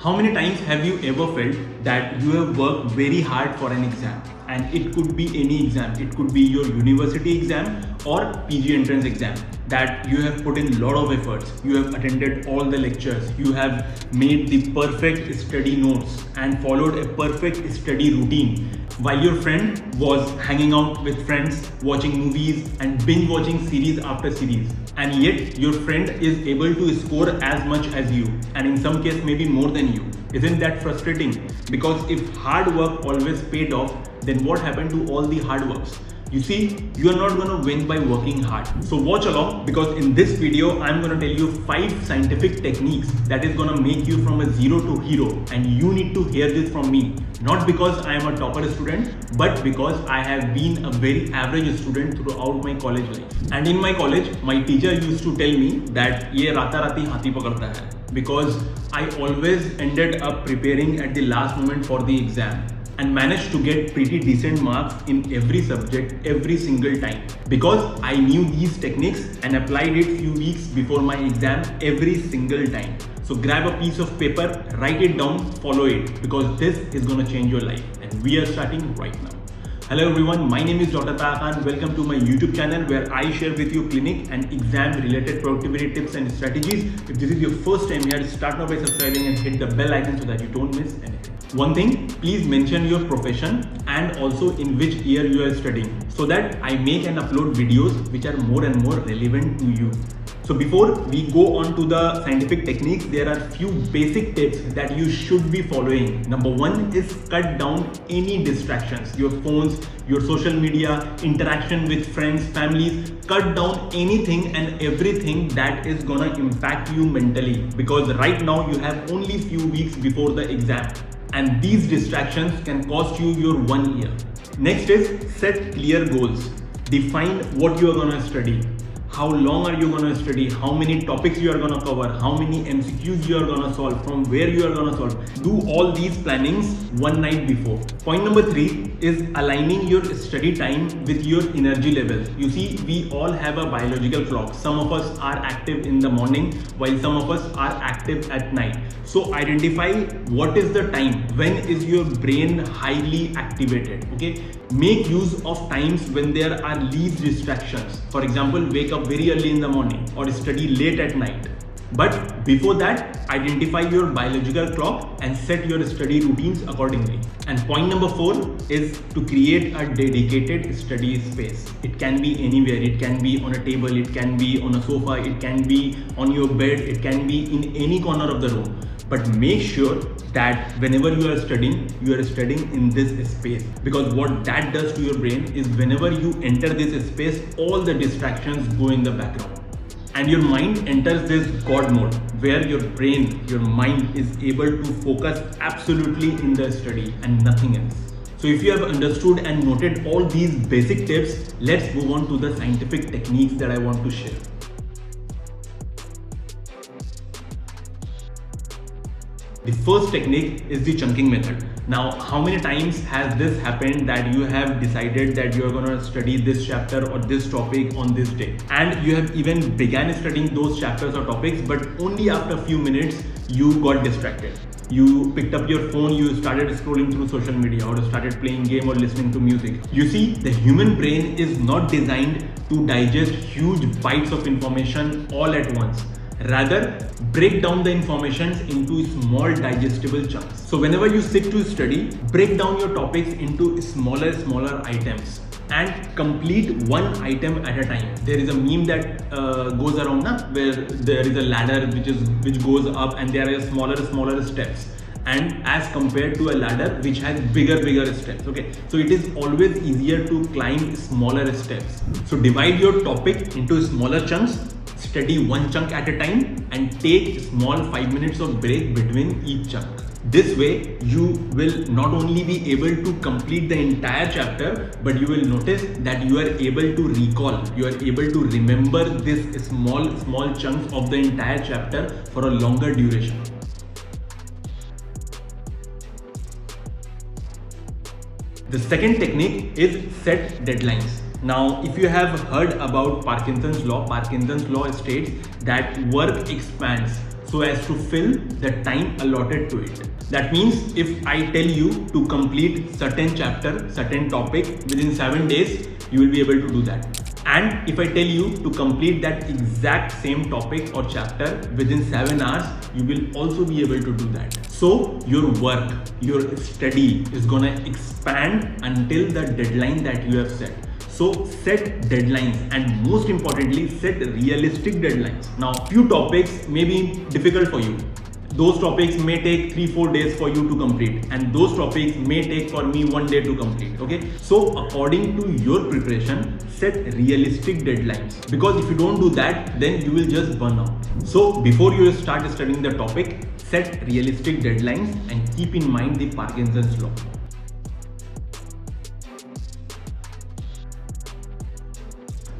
How many times have you ever felt that you have worked very hard for an exam? And it could be any exam. It could be your university exam or PG entrance exam. That you have put in a lot of efforts. You have attended all the lectures. You have made the perfect study notes and followed a perfect study routine. While your friend was hanging out with friends, watching movies and binge watching series after series. And yet your friend is able to score as much as you, and in some case maybe more than you. Isn't that frustrating? Because if hard work always paid off, then what happened to all the hard works? You see, you are not going to win by working hard. So watch along, because in this video I'm going to tell you 5 scientific techniques that is going to make you from a zero to hero, and you need to hear this from me. Not because I am a topper student, but because I have been a very average student throughout my college life. And in my college, my teacher used to tell me that ye rata rati hathi pakadta hai, because I always ended up preparing at the last moment for the exam and managed to get pretty decent marks in every subject every single time, because I knew these techniques and applied it few weeks before my exam every single time. So grab a piece of paper, write it down, follow it, because this is gonna change your life, and we are starting right now. Hello everyone, my name is Dr. Taha Khan. Welcome to my YouTube channel where I share with you clinic and exam related productivity tips and strategies. If this is your first time here, start now by subscribing and hit the bell icon so that you don't miss anything. One thing, please mention your profession and also in which year you are studying, so that I make and upload videos which are more and more relevant to you. So before we go on to the scientific techniques, there are few basic tips that you should be following. Number 1 is cut down any distractions. Your phones, your social media, interaction with friends, families. Cut down anything and everything that is gonna impact you mentally, because right now you have only few weeks before the exam, and these distractions can cost you your 1 year. Next is set clear goals. Define what you are gonna study. How long are you going to study? How many topics you are going to cover? How many MCQs you are going to solve? From where you are going to solve? Do all these plannings one night before. Point number 3 is aligning your study time with your energy levels. You see, we all have a biological clock. Some of us are active in the morning while some of us are active at night. So identify what is the time, when is your brain highly activated. Okay, make use of times when there are least distractions. For example, wake up very early in the morning or study late at night. But before that, identify your biological clock and set your study routines accordingly. And point number 4 is to create a dedicated study space. It can be anywhere. It can be on a table, it can be on a sofa, it can be on your bed, it can be in any corner of the room. But make sure that whenever you are studying in this space, because what that does to your brain is whenever you enter this space, all the distractions go in the background. And your mind enters this God mode where your brain, your mind is able to focus absolutely in the study and nothing else. So if you have understood and noted all these basic tips, let's move on to the scientific techniques that I want to share. The first technique is the chunking method. Now, how many times has this happened that you have decided that you are going to study this chapter or this topic on this day, and you have even began studying those chapters or topics, but only after a few minutes you got distracted. You picked up your phone, you started scrolling through social media or started playing game or listening to music. You see, the human brain is not designed to digest huge bites of information all at once. Rather, break down the information into small digestible chunks. So whenever you sit to study, break down your topics into smaller items and complete one item at a time. There is a meme that goes around where there is a ladder which goes up, and there are smaller steps, and as compared to a ladder which has bigger steps. Okay, so it is always easier to climb smaller steps. So divide your topic into smaller chunks. Study one chunk at a time and take small 5 minutes of break between each chunk. This way, you will not only be able to complete the entire chapter, but you will notice that you are able to recall, you are able to remember this small chunks of the entire chapter for a longer duration. The second technique is set deadlines. Now, if you have heard about Parkinson's law states that work expands. so as to fill the time allotted to it. That means if I tell you to complete certain chapter, certain topic within 7 days, you will be able to do that. And if I tell you to complete that exact same topic or chapter within 7 hours, you will also be able to do that. So your work, your study is gonna expand until the deadline that you have set. So set deadlines, and most importantly, set realistic deadlines. Now, few topics may be difficult for you. Those topics may take 3-4 days for you to complete, and those topics may take for me 1 day to complete. Okay, so according to your preparation, set realistic deadlines, because if you don't do that, then you will just burn out. So before you start studying the topic, set realistic deadlines and keep in mind the Parkinson's law.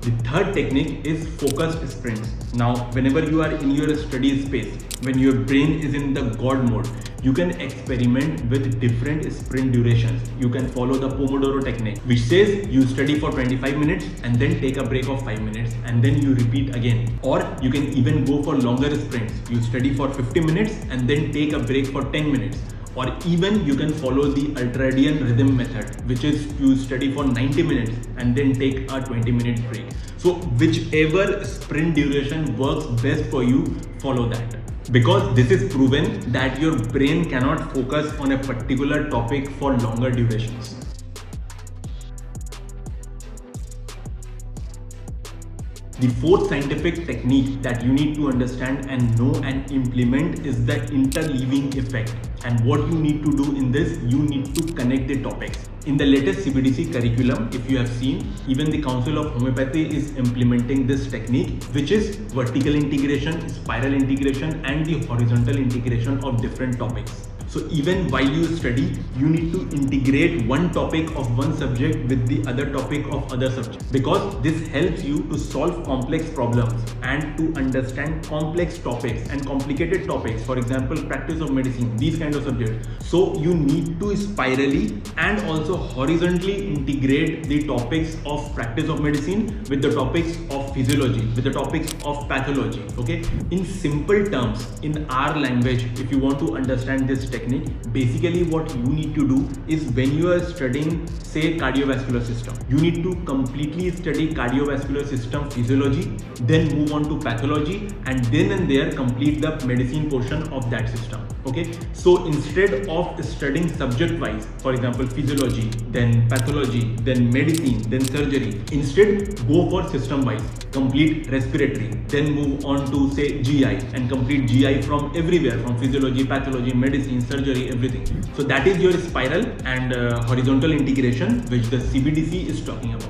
The third technique is focused sprints. Now, whenever you are in your study space, when your brain is in the God mode, you can experiment with different sprint durations. You can follow the Pomodoro technique, which says you study for 25 minutes and then take a break of 5 minutes and then you repeat again. Or you can even go for longer sprints. You study for 50 minutes and then take a break for 10 minutes. Or even you can follow the ultradian rhythm method, which is you study for 90 minutes and then take a 20-minute break. So whichever sprint duration works best for you, follow that. Because this is proven that your brain cannot focus on a particular topic for longer durations. The fourth scientific technique that you need to understand and know and implement is the interleaving effect. And what you need to do in this, you need to connect the topics. In the latest CBDC curriculum, if you have seen, even the Council of Homeopathy is implementing this technique, which is vertical integration, spiral integration, and the horizontal integration of different topics. So even while you study, you need to integrate one topic of one subject with the other topic of other subject, because this helps you to solve complex problems and to understand complex topics and complicated topics. For example, practice of medicine, these kind of subjects. So you need to spirally and also horizontally integrate the topics of practice of medicine with the topics of physiology, with the topics of pathology. Okay, in simple terms, in our language, if you want to understand this technique, basically what you need to do is, when you are studying, say, cardiovascular system, you need to completely study cardiovascular system physiology, then move on to pathology, and then and there complete the medicine portion of that system. Okay, so instead of studying subject wise, for example, physiology, then pathology, then medicine, then surgery, instead go for system wise. Complete respiratory, then move on to, say, GI, and complete GI from everywhere, from physiology, pathology, medicine, surgery, everything. So that is your spiral and horizontal integration, which the CBDC is talking about.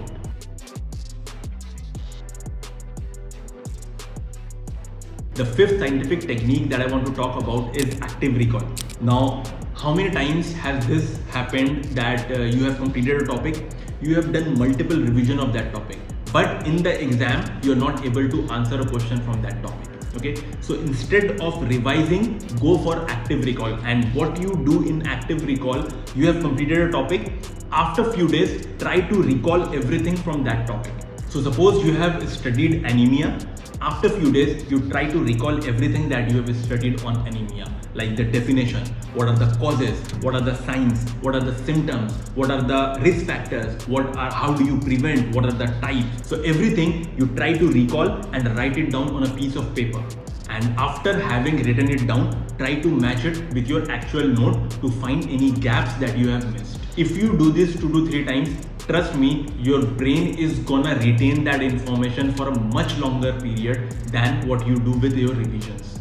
The fifth scientific technique that I want to talk about is active recall. Now, how many times has this happened that you have completed a topic, you have done multiple revision of that topic, but in the exam you're not able to answer a question from that topic? Okay, so instead of revising, go for active recall. And what you do in active recall, you have completed a topic, after few days try to recall everything from that topic. So suppose you have studied anemia, after few days you try to recall everything that you have studied on anemia, like the definition, what are the causes, what are the signs, what are the symptoms, what are the risk factors, how do you prevent, what are the types. So everything you try to recall and write it down on a piece of paper. And after having written it down, try to match it with your actual note to find any gaps that you have missed. If you do this 2 to 3 times, trust me, your brain is gonna retain that information for a much longer period than what you do with your revisions.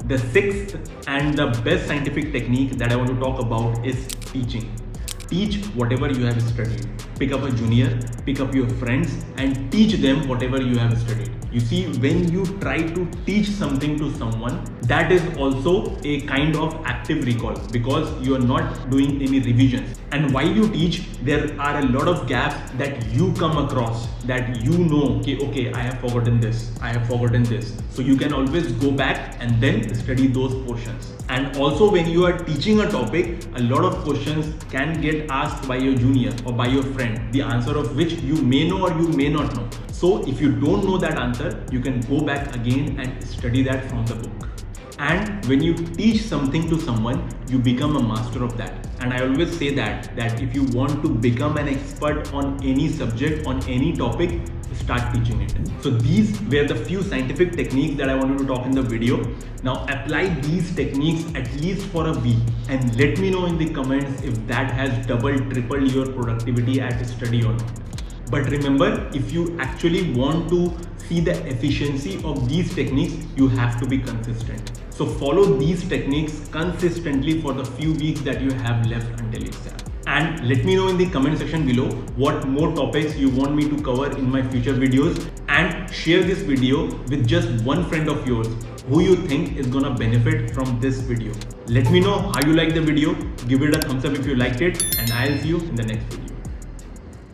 The sixth and the best scientific technique that I want to talk about is teaching. Teach whatever you have studied. Pick up a junior, pick up your friends, and teach them whatever you have studied. You see, when you try to teach something to someone, that is also a kind of active recall, because you are not doing any revisions. And while you teach, there are a lot of gaps that you come across, that you know, okay, I have forgotten this, I have forgotten this. So you can always go back and then study those portions. And also, when you are teaching a topic, a lot of questions can get asked by your junior or by your friend, the answer of which you may know or you may not know. So if you don't know that answer, you can go back again and study that from the book. And when you teach something to someone, you become a master of that. And I always say that if you want to become an expert on any subject, on any topic, start teaching it. So these were the few scientific techniques that I wanted to talk in the video. Now apply these techniques at least for a week and let me know in the comments if that has doubled, tripled your productivity at study or not. But remember, if you actually want to see the efficiency of these techniques, you have to be consistent. So follow these techniques consistently for the few weeks that you have left until exam. And let me know in the comment section below what more topics you want me to cover in my future videos, and share this video with just one friend of yours who you think is gonna benefit from this video. Let me know how you like the video, give it a thumbs up if you liked it, and I'll see you in the next video.